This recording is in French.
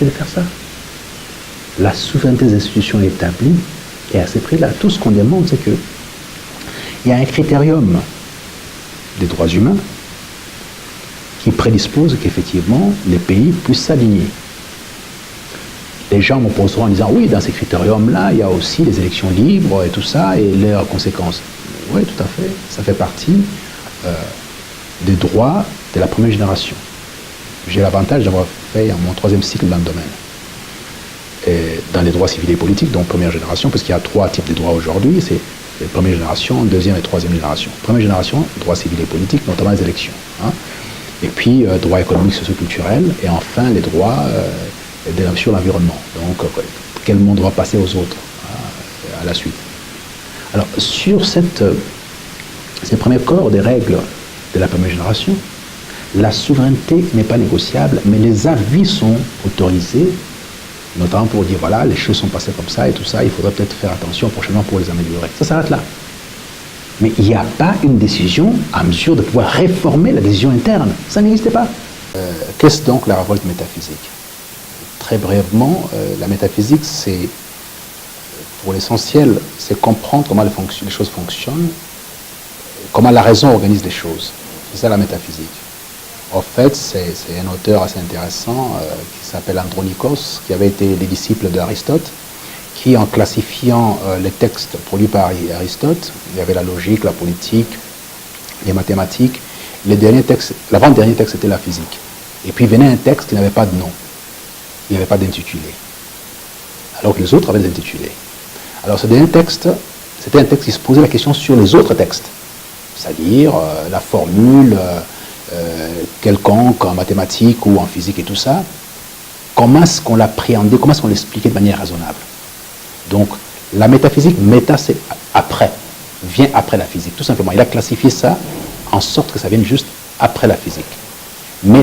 de faire ça. La souveraineté des institutions est établie et à ce prix-là, tout ce qu'on demande, c'est qu'il y a un critérium des droits humains qui prédispose qu'effectivement les pays puissent s'aligner. Les gens m'opposeront en disant oui, dans ces critériums-là, il y a aussi les élections libres et tout ça et leurs conséquences. Oui, tout à fait. Ça fait partie des droits de la première génération. J'ai l'avantage d'avoir fait mon 3e cycle dans le domaine. Et dans les droits civils et politiques, donc première génération, parce qu'il y a 3 types de droits aujourd'hui, c'est la première génération, 2e et 3e génération. Première génération, droits civils et politiques, notamment les élections. Hein. Et puis, droits économiques, socioculturels, et enfin les droits sur l'environnement. Donc, quel monde va passer aux autres à la suite. Alors, sur ces premiers corps des règles de la première génération, la souveraineté n'est pas négociable, mais les avis sont autorisés, notamment pour dire, voilà, les choses sont passées comme ça et tout ça, il faudrait peut-être faire attention prochainement pour les améliorer. Ça s'arrête là. Mais il n'y a pas une décision à mesure de pouvoir réformer la décision interne. Ça n'existait pas. Qu'est-ce donc la révolte métaphysique? Très brièvement, la métaphysique, c'est, pour l'essentiel, c'est comprendre comment les choses fonctionnent, comment la raison organise les choses. C'est ça la métaphysique. En fait, c'est un auteur assez intéressant qui s'appelle Andronikos, qui avait été les disciples d'Aristote, qui, en classifiant les textes produits par Aristote, il y avait la logique, la politique, les mathématiques, l'avant-dernier texte était la physique. Et puis venait un texte qui n'avait pas de nom, il n'y avait pas d'intitulé, alors que les autres avaient des intitulés. Alors ce dernier texte, c'était un texte qui se posait la question sur les autres textes, c'est-à-dire la formule quelconque en mathématiques ou en physique et tout ça, comment est-ce qu'on l'appréhendait, comment est-ce qu'on l'expliquait de manière raisonnable. Donc, la métaphysique, méta, c'est après, vient après la physique, tout simplement. Il a classifié ça en sorte que ça vienne juste après la physique. Mais